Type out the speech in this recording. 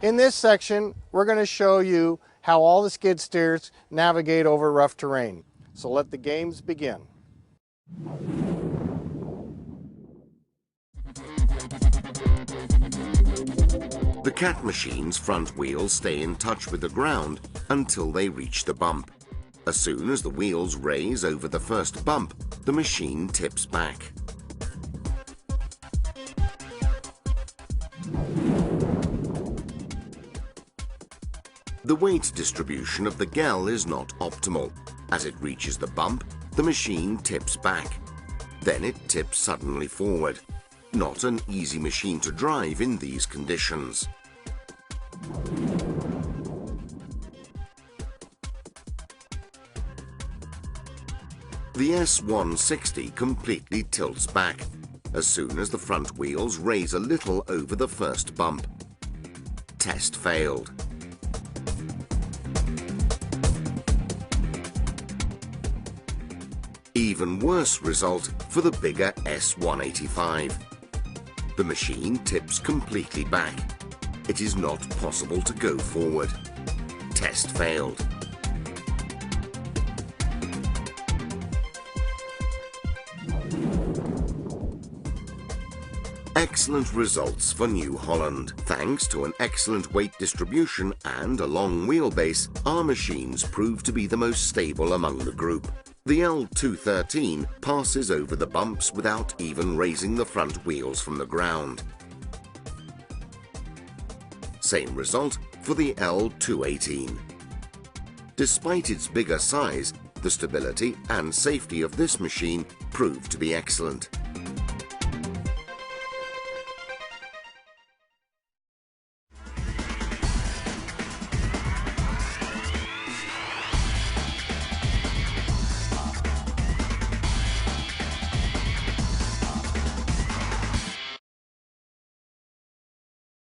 In this section, we're going to show you how all the skid steers navigate over rough terrain. So let the games begin. The cat machine's front wheels stay in touch with the ground until they reach the bump. As soon as the wheels raise over the first bump, the machine tips back. The weight distribution of the gel is not optimal. As it reaches the bump, the machine tips back. Then it tips suddenly forward. Not an easy machine to drive in these conditions. The S160 completely tilts back as soon as the front wheels raise a little over the first bump. Test failed. Even worse result for the bigger S185. The machine tips completely back. It is not possible to go forward. Test failed. Excellent results for New Holland. Thanks to an excellent weight distribution and a long wheelbase, our machines prove to be the most stable among the group. The L213 passes over the bumps without even raising the front wheels from the ground. Same result for the L218. Despite its bigger size, the stability and safety of this machine proved to be excellent.